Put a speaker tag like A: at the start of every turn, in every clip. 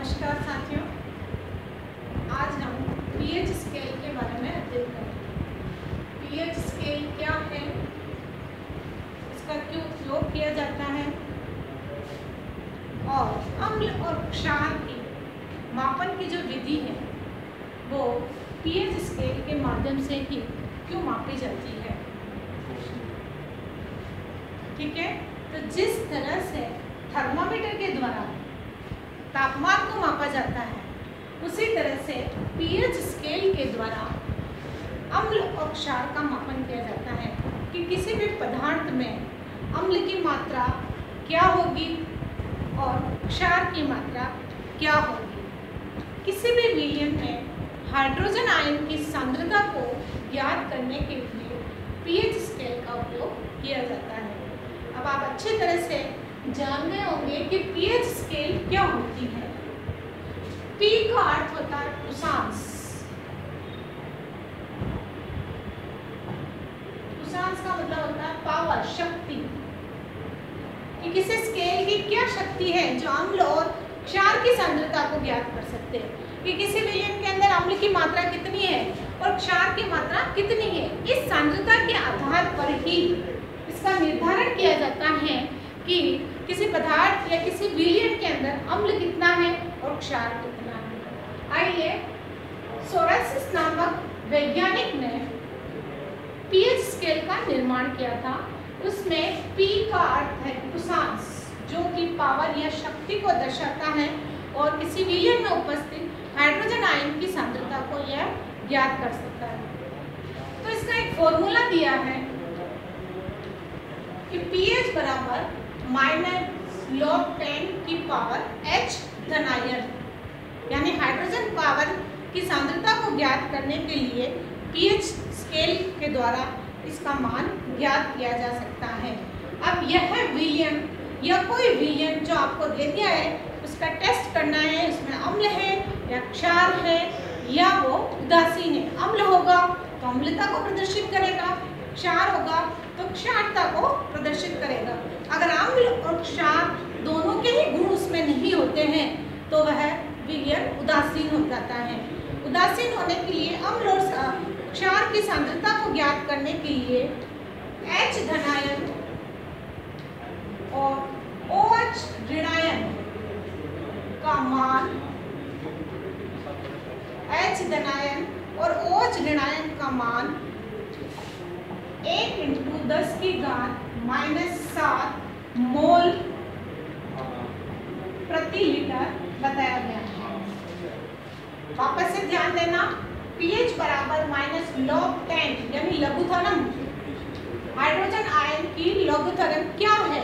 A: नमस्कार साथियों, आज हम पीएच स्केल के बारे में अध्ययन करेंगे। पीएच स्केल क्या है, इसका क्यों उपयोग किया जाता है और अम्ल और क्षार की मापन की जो विधि है वो पीएच स्केल के माध्यम से ही क्यों मापी जाती है। ठीक है, तो जिस तरह से थर्मामीटर के द्वारा तापमान को मापा जाता है, उसी तरह से पीएच स्केल के द्वारा अम्ल और क्षार का मापन किया जाता है कि किसी भी पदार्थ में अम्ल की मात्रा क्या होगी और क्षार की मात्रा क्या होगी। किसी भी विलयन में हाइड्रोजन आयन की सांद्रता को ज्ञात करने के लिए पीएच स्केल का उपयोग किया जाता है। अब आप अच्छी तरह से जानते होंगे कि पीएच स्केल क्या होती है। P का अर्थ होता है उषांश। उषांश का मतलब होता है पावर, शक्ति, कि किसी स्केल की क्या शक्ति है जो अम्ल और क्षार की सांद्रता को ज्ञात कर सकते हैं कि किसी विलयन के अंदर अम्ल की मात्रा कितनी है और क्षार की मात्रा कितनी है। इस सांद्रता के आधार पर ही इसका निर्धारण किया जाता है कि किसी पदार्थ या किसी विलयन के अंदर अम्ल कितना है और क्षार कितना है। आइए, सोरासिस नामक वैज्ञानिक ने पीएच स्केल का निर्माण किया था। उसमें P का अर्थ है उषांश, जो कि पावर या शक्ति को दर्शाता है और किसी विलयन में उपस्थित हाइड्रोजन आयन की सांद्रता को यह ज्ञात कर सकता है। तो इसका एक फॉर्मूला दिया है कि pH बराबर -log10 की पावर H धनायन, यानी हाइड्रोजन पावर की सांद्रता को ज्ञात करने के लिए पीएच स्केल के द्वारा इसका मान ज्ञात किया जा सकता है। अब यह विलयन या कोई विलयन जो आपको दे दिया है उसका टेस्ट करना है, उसमें अम्ल है या क्षार है या वो उदासीन है। अम्ल होगा तो अम्लता को प्रदर्शित करेगा, क्षार होगा तो क्षारता को प्रदर्शित करेगा। अगर अम्ल और क्षार दोनों के ही गुण उसमें नहीं होते हैं तो वह विलयन उदासीन हो जाता है। उदासीन होने के लिए अम्ल और क्षार की सांद्रता को ज्ञात करने के लिए H धनायन और OH ऋणायन का मान, H धनायन और OH ऋणायन का मान 1×10⁻⁷ मोल प्रति लीटर बताया गया है। वापस से ध्यान देना, pH बराबर -log10 यानी लघुत्तम हाइड्रोजन आयन की लघुत्तम क्या है,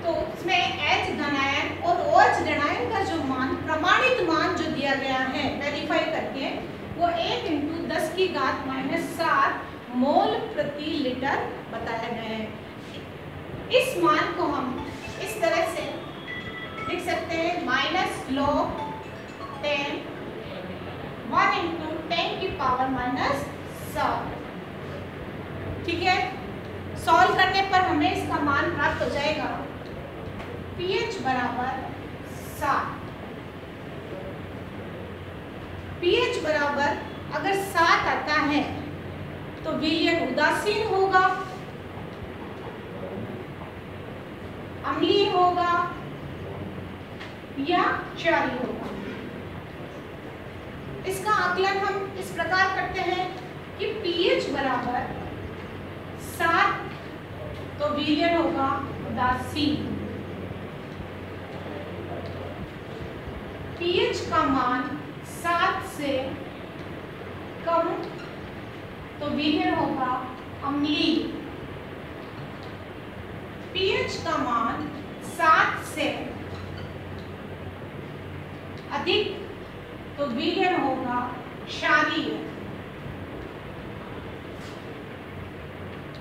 A: तो उसमें H धनायन और OH ऋणायन का जो मान, प्रमाणित मान जो दिया गया है वेरीफाई करके, वो 1×10⁻⁷ मोल प्रति लीटर बताया गया है। इस मान को हम इस तरह से लिख सकते हैं, -log10 1×10⁻⁷। ठीक है, सॉल्व करने पर हमें इसका मान प्राप्त हो जाएगा pH बराबर 7। pH बराबर अगर 7 आता है तो विलयन उदासीन होगा, अम्लीय होगा या क्षारीय होगा। इसका आकलन हम इस प्रकार करते हैं कि pH बराबर 7 तो विलयन होगा उदासीन। pH का मान 7 से कम तो विलयन होगा अम्लीय। pH का मान 7 से अधिक तो विलयन होगा क्षारीय।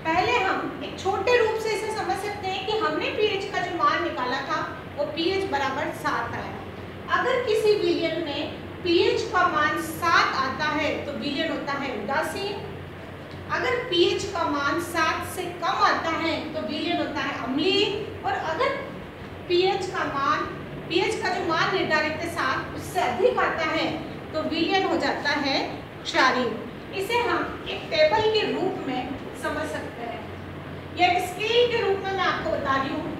A: पहले हम एक छोटे रूप से इसे समझ सकते हैं कि हमने pH का जो मान निकाला था वो pH बराबर 7 आया। अगर किसी विलयन में pH का मान 7 आता है तो विलयन होता है उदासीन। अगर pH का मान 7 से कम आता है तो विलयन होता है अम्लीय। और अगर pH का मान पीएच का जो मान निर्धारित है 7 उससे अधिक आता है तो विलयन हो जाता है क्षारीय। इसे हम एक टेबल के रूप में समझ सकते हैं या एक स्केल के रूप में मैं आपको बता रही हूँ।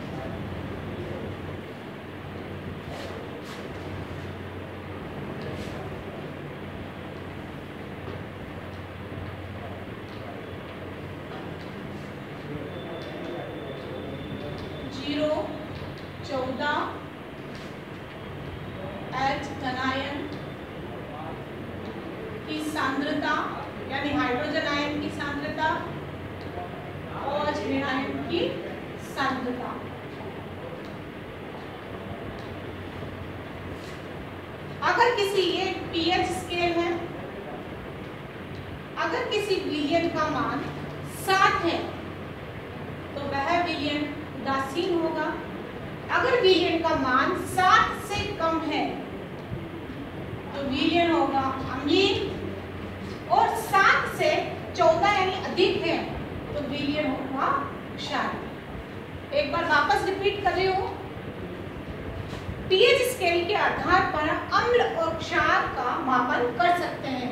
A: H धनायन की सांद्रता यानी हाइड्रोजन आयन की सांद्रता और ऋणायन की सांद्रता। अगर किसी ये पीएच स्केल है, अगर किसी विलयन का मान 7 है तो वह विलयन उदासीन होगा। अगर विलयन का मान 7 से कम है तो विलयन होगा अम्लीय और 7 से 14 यानी अधिक है तो विलयन होगा क्षारीय। एक बार वापस रिपीट कर रही हूँ। पीएच स्केल के आधार पर अम्ल और क्षार का मापन कर सकते हैं।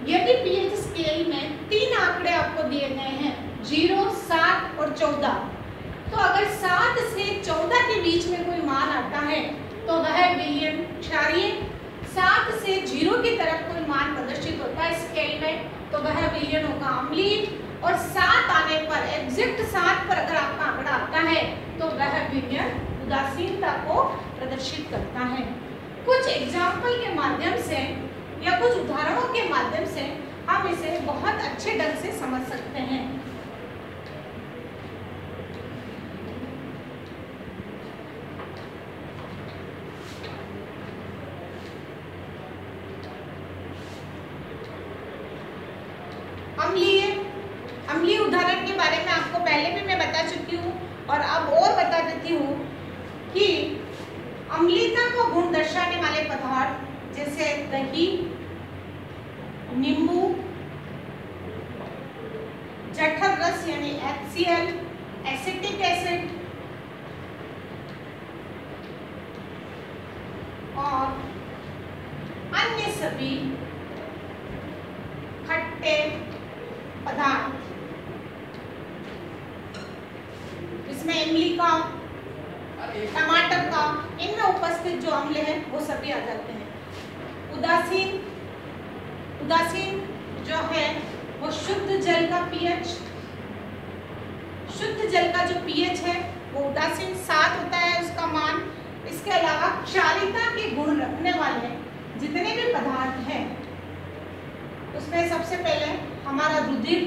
A: यदि पीएच स्केल में 3 आंकड़े आपको दिए गए हैं 0, 7 और 14, तो अगर 7 से 14 के बीच में कोई मान आता है तो वह विलयन क्षारीय। 7 से 0 की तरफ कोई मान प्रदर्शित होता है स्केल में तो वह विलयन होगा अम्लीय और 7 आने पर एग्जैक्ट 7 पर अगर आपका आंकड़ा आता है तो वह विलयन उदासीनता को प्रदर्शित करता है। कुछ एग्जाम्पल के माध्यम से या कुछ उदाहरणों के माध्यम से हम इसे बहुत अच्छे ढंग से समझ सकते हैं। अम्लीय उदाहरण के बारे में आपको पहले भी मैं बता चुकी हूँ और अब और बता देती हूँ कि अम्लीयता को गुण दर्शाने वाले पदार्थ जैसे दही, नींबू, जठर रस यानी HCl, एसिटिक एसिड और अन्य सभी खट्टे पदार्थ, इसमें इमली का, टमाटर का, इनमें उपस्थित जो अम्ल है वो सभी आ जाते हैं। उदासीन जो है वो शुद्ध जल का पीएच, शुद्ध जल का जो पीएच है वो उदासीन 7 होता है उसका मान। इसके अलावा क्षारीयता के गुण रखने वाले जितने भी पदार्थ हैं उसमें सबसे पहले हमारा रुधिर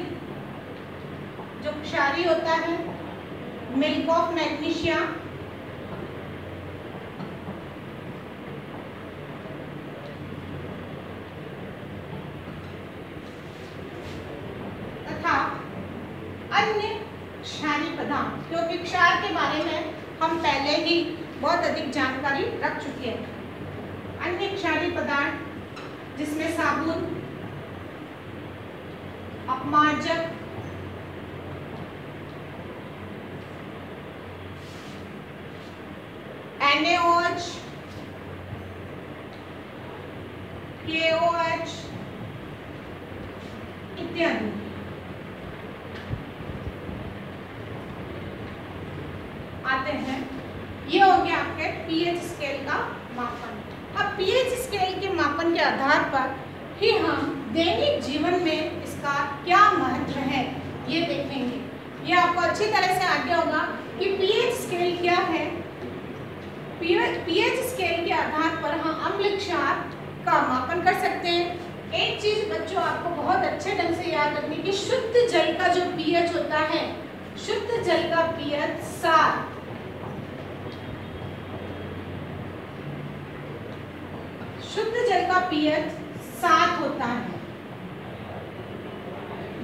A: जो क्षारीय होता है, मिल्क ऑफ मैग्नीशिया, तथा अन्य क्षारीय पदार्थ, क्योंकि क्षार के बारे में हम पहले ही बहुत अधिक जानकारी रख चुके हैं। अन्य क्षारीय पदार्थ जिसमें साबुन, अपमार्जक, NaOH, KOH इत्यादि आते हैं। ये हो गया आपके पीएच स्केल का मापन। अब पीएच स्केल के मापन के आधार पर ही हम दैनिक जीवन में इसका क्या महत्व है ये देखेंगे। ये आपको अच्छी तरह से आगे होगा कि पीएच स्केल क्या है। पीएच स्केल के आधार पर हम अम्ल क्षार का मापन कर सकते हैं। एक चीज बच्चों आपको बहुत अच्छे ढंग से याद रखनी कि शुद्ध जल का जो पीएच होता है, शुद्ध जल का पीएच 7, शुद्ध जल का पीएच 7 होता है।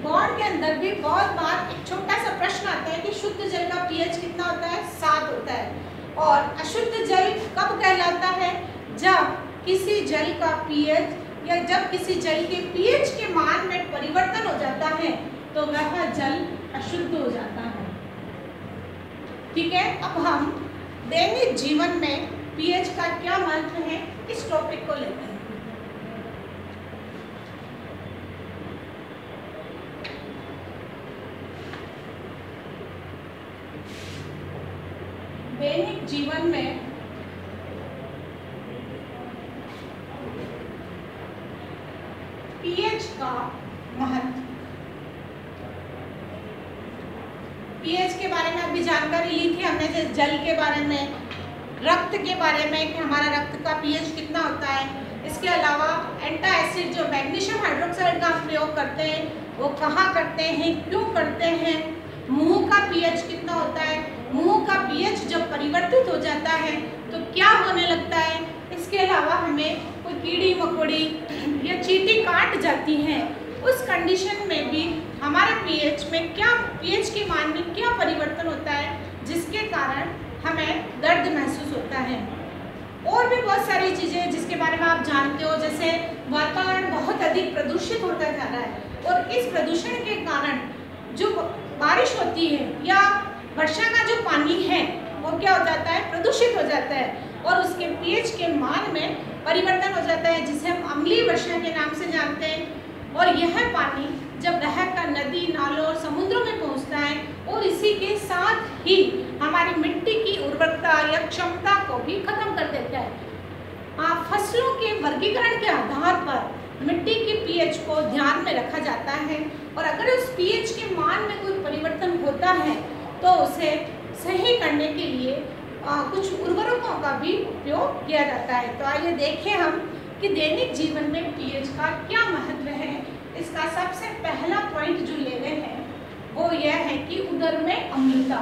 A: बोर्ड के अंदर भी बहुत बार एक छोटा सा प्रश्न आता है कि शुद्ध जल का पीएच कितना होता है? 7 होता है। और अशुद्ध जल कब कहलाता है? जब किसी जल का पीएच या जब किसी जल के पीएच के मान में परिवर्तन हो जाता है तो वह जल अशुद्ध हो जाता है। ठीक है, अब हम दैनिक जीवन में पीएच का क्या महत्व है, इस टॉपिक को लेते हैं। दैनिक जीवन में पीएच का महत्व। पीएच के बारे में अभी जानकारी ली थी हमने, जैसे जल के बारे में, रक्त के बारे में कि हमारा रक्त का पीएच कितना होता है। इसके अलावा एंटासिड जो मैग्नीशियम हाइड्रोक्साइड का हम प्रयोग करते हैं वो कहाँ करते हैं, क्यों करते हैं। मुंह का पीएच कितना होता है, मुंह का पीएच जब परिवर्तित हो जाता है तो क्या होने लगता है। इसके अलावा हमें कोई कीड़ी मकोड़ी या चींटी काट जाती है, उस कंडीशन में भी हमारे पीएच में क्या, पीएच के मान में क्या परिवर्तन होता है जिसके कारण हमें दर्द महसूस होता है। और भी बहुत सारी चीज़ें जिसके बारे में आप जानते हो, जैसे वातावरण बहुत अधिक प्रदूषित होता जा रहा है और इस प्रदूषण के कारण जो बारिश होती है या वर्षा का जो पानी है वो क्या हो जाता है, प्रदूषित हो जाता है और उसके पीएच के मान में परिवर्तन हो जाता है, जिसे हम अम्लीय वर्षा के नाम से जानते हैं। और यह पानी जब बहकर नदी, नालों और समुद्रों में पहुंचता है और इसी के साथ ही हमारी मिट्टी की उर्वरता या क्षमता को भी खत्म कर देता है। फसलों के वर्गीकरण के आधार पर मिट्टी के पीएच को ध्यान में रखा जाता है और अगर उस पीएच के मान में कोई परिवर्तन होता है तो उसे सही करने के लिए कुछ उर्वरकों का भी उपयोग किया जाता है। तो आइए देखें हम कि दैनिक जीवन में पीएच का क्या महत्व है। इसका सबसे पहला पॉइंट जो ले रहे हैं वो यह है कि उदर में अम्लता।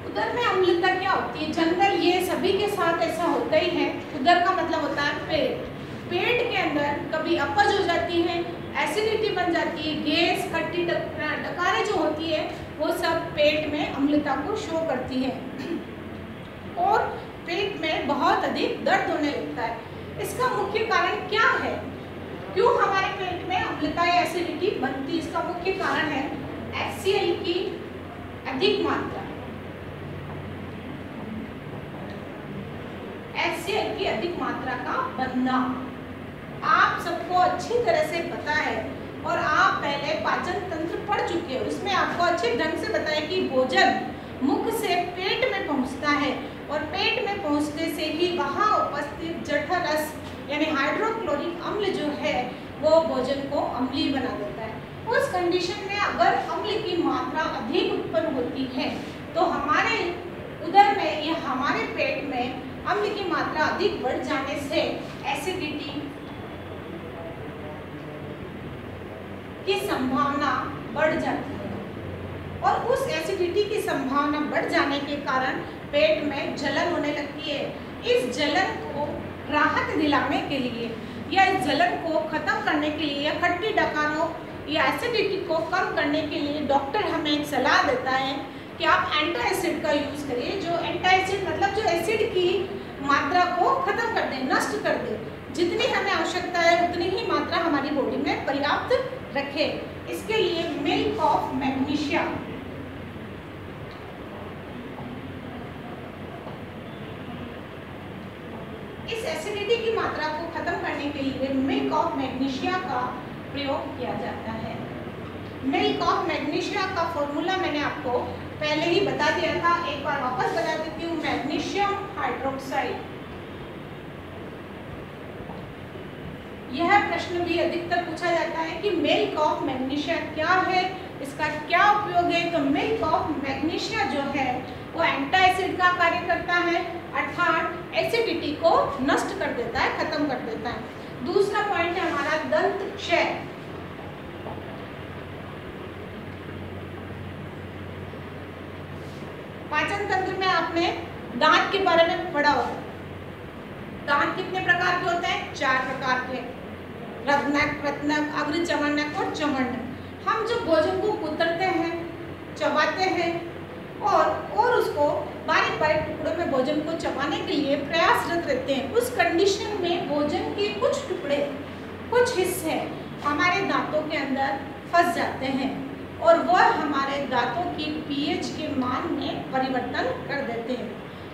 A: उदर में अम्लता क्या होती है, जनरल ये सभी के साथ ऐसा होता ही है। उदर का मतलब होता है पेट। पेट के अंदर कभी अपच हो जाती है, एसिडिटी बन जाती है, गैस, खट्टी डकारें जो होती है वो सब पेट में अम्लता को शो करती है और पेट में बहुत अधिक दर्द होने लगता है। इसका मुख्य कारण क्या है, क्यों हमारे पेट में अम्लता या एसिडिटी बनती है? इसका मुख्य कारण है HCl की अधिक मात्रा। HCl की अधिक मात्रा का बनना आप सबको अच्छी तरह से पता है और आप पहले पाचन तंत्र पढ़ चुके हो। इसमें आपको अच्छे ढंग से बताया कि भोजन मुख से पेट में पहुंचता है और पेट में पहुंचने से ही वहां उपस्थित जठरस यानी हाइड्रोक्लोरिक अम्ल जो है वो भोजन को अम्लीय बना देता है। उस कंडीशन में अगर अम्ल की मात्रा अधिक उत्पन्न होती है तो हमारे उदर में या हमारे पेट में अम्ल की मात्रा अधिक बढ़ जाने से एसिडिटी की संभावना बढ़ जाती है और उस एसिडिटी की संभावना बढ़ जाने के कारण पेट में जलन होने लगती है। इस जलन को राहत दिलाने के लिए या इस जलन को खत्म करने के लिए या खट्टी डकारों या एसिडिटी को कम करने के लिए डॉक्टर हमें एक सलाह देता है कि आप एंटासिड का यूज़ करिए। जो एंटासिड मतलब जो एसिड की मात्रा को खत्म कर दे, नष्ट कर दे। जितनी हमें आवश्यकता है उतनी ही मात्रा हमारी बॉडी में पर्याप्त रखे। इसके लिए मिल्क ऑफ मैग्नीशिया, इस एसिडिटी की मात्रा को खत्म करने के लिए मिल्क ऑफ मैग्नीशिया का प्रयोग किया जाता है। मिल्क ऑफ मैग्नीशिया का फॉर्मूला मैंने आपको पहले ही बता दिया था, एक बार वापस बता देती हूँ। मैग्नीशियम हाइड्रोक्साइड, यह प्रश्न भी अधिकतर पूछा जाता है कि मिल्क ऑफ मैग्नीशिया क्या है, इसका क्या उपयोग है। तो मिल्क ऑफ मैग्नीशिया जो है वो एंटासिड का कार्य करता है, अर्थात एसिडिटी को नष्ट कर देता है, खत्म कर देता है। दूसरा पॉइंट है हमारा दंत क्षय। पाचन तंत्र में आपने दांत के बारे में पढ़ा होगा। दांत कितने प्रकार के होते हैं? 4 प्रकार के, रग्नक, प्रत्नक, अग्र चमनक और चमंडक। हम जो भोजन को कुतरते हैं, चबाते हैं और उसको बारीक बारीक टुकड़ों में भोजन को चबाने के लिए प्रयासरत रहते हैं। उस कंडीशन में भोजन के कुछ टुकड़े, कुछ हिस्से हमारे दांतों के अंदर फंस जाते हैं और वो वह हमारे दांतों की पीएच के मान में परिवर्तन कर देते हैं।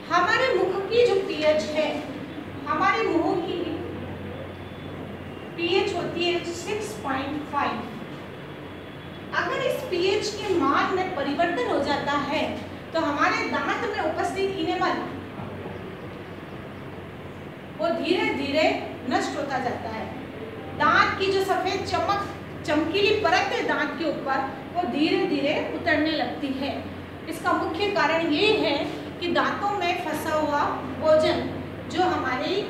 A: हमारे मुख की जो पीएच है, हमारे मुंह की पीएच होती है 6.5। अगर इस पीएच के मान में परिवर्तन हो जाता है तो हमारे दांत में उपस्थित इनेमल वो धीरे धीरे नष्ट होता जाता है। दांत की जो सफेद चमकीली परत है दांत के ऊपर, वो धीरे धीरे उतरने लगती है। इसका मुख्य कारण ये है कि दांतों में फंसा हुआ भोजन जो हमारी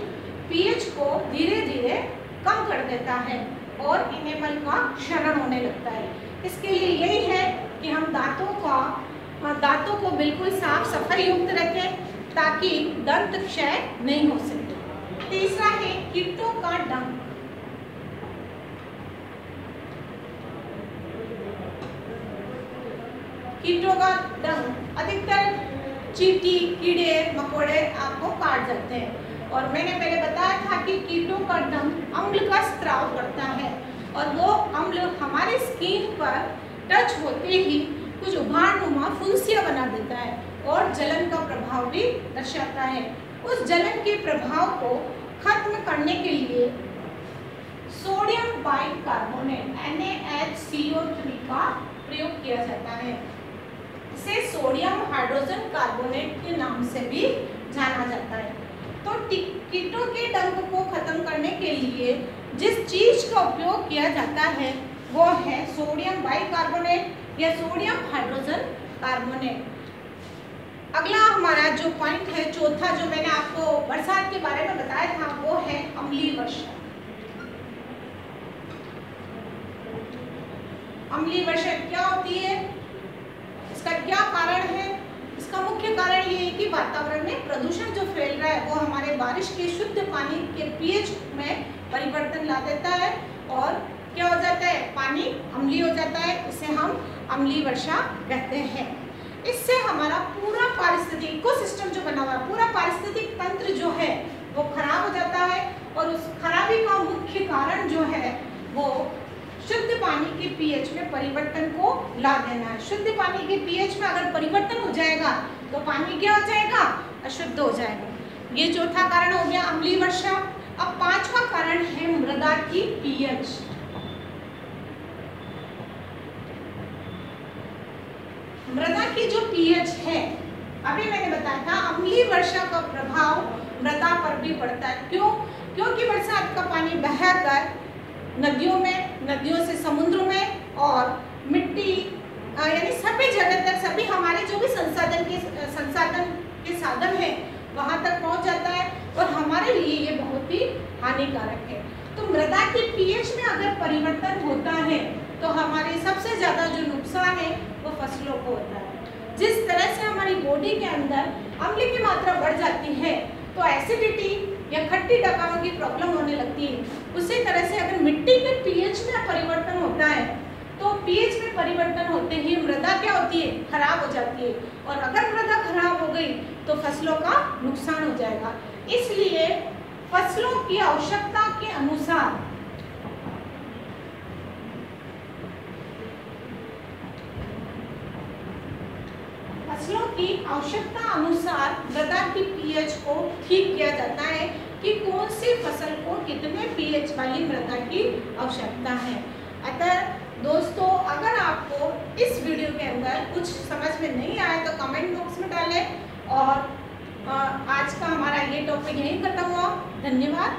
A: पीएच को धीरे धीरे कम कर देता है और इनेमल का क्षरण होने लगता है। इसके लिए यही है कि हम दांतों को बिल्कुल साफ सफाई युक्त रखें ताकि दंत क्षय नहीं हो सके। तीसरा है कीटों का डंक। कीटों का डंक अधिकतर चींटी, कीड़े मकोड़े आपको काट जाते हैं और मैंने पहले बताया था कि कीटों का डंक अम्ल का स्त्राव करता है और वो अम्ल हमारे स्किन पर टच होते ही कुछ उभारनुमा फुंसियाँ बना देता है और जलन का प्रभाव भी दर्शाता है। उस जलन के प्रभाव को खत्म करने के लिए सोडियम बाइकार्बोनेट NaHCO3 का प्रयोग किया जाता है। इसे सोडियम हाइड्रोजन कार्बोनेट के नाम से भी जाना जाता है। तो कीटों के डंक को खत्म करने के लिए जिस चीज का उपयोग किया जाता है वो है सोडियम बाइकार्बोनेट या सोडियम हाइड्रोजन कार्बोनेट। अगला हमारा जो पॉइंट है, चौथा, जो मैंने आपको बरसात के बारे में बताया था, वो है अम्लीय वर्षा। अम्लीय वर्षा क्या होती है, इसका क्या कारण है? इसका मुख्य कारण ये है कि वातावरण में प्रदूषण जो फैल रहा है वो हमारे बारिश के शुद्ध पानी के पीएच में परिवर्तन ला देता है और क्या हो जाता है, पानी अम्लीय हो जाता है। इसे हम अम्लीय वर्षा कहते हैं। इससे हमारा पूरा पारिस्थितिक इकोसिस्टम जो बना हुआ है, पूरा पारिस्थितिक तंत्र जो है वो खराब हो जाता है और उस खराबी का मुख्य कारण जो है वो शुद्ध पानी के पीएच में परिवर्तन को ला देना है। शुद्ध पानी के पीएच में अगर परिवर्तन हो जाएगा तो पानी क्या हो जाएगा, अशुद्ध हो जाएगा। ये चौथा कारण हो गया अम्लीय वर्षा। अब पांचवा कारण है मृदा की पीएच। मृदा की जो पीएच है, अभी मैंने बताया था अम्लीय वर्षा का प्रभाव मृदा पर भी पड़ता है। क्यों? क्योंकि बरसात का पानी बहकर नदियों में, नदियों से समुद्रों में और मिट्टी यानी सभी जगह तक, सभी हमारे जो भी संसाधन के साधन है वहां तक पहुंच जाता है और हमारे लिए ये बहुत ही हानिकारक है। तो मृदा की पीएच में अगर परिवर्तन होता है तो हमारे सबसे ज्यादा जो नुकसान है वो फसलों को होता है। जिस तरह से हमारी बॉडी के अंदर अम्ल की मात्रा बढ़ जाती है तो एसिडिटी या खट्टी डकारों की प्रॉब्लम होने लगती है। उसी तरह से अगर मिट्टी के पीएच में परिवर्तन होता है तो पीएच में परिवर्तन होते ही मृदा क्या होती है, खराब हो जाती है और अगर मृदा खराब हो गई तो फसलों का नुकसान हो जाएगा। इसलिए फसलों की आवश्यकता के अनुसार मृदा की पीएच को ठीक किया जाता है कि कौन सी फसल को कितने पीएच वाली मृदा की आवश्यकता है। अतः दोस्तों, अगर आपको इस वीडियो के अंदर कुछ समझ में नहीं आया तो कमेंट बॉक्स में डालें और आज का हमारा ये टॉपिक यहीं खत्म हुआ। धन्यवाद।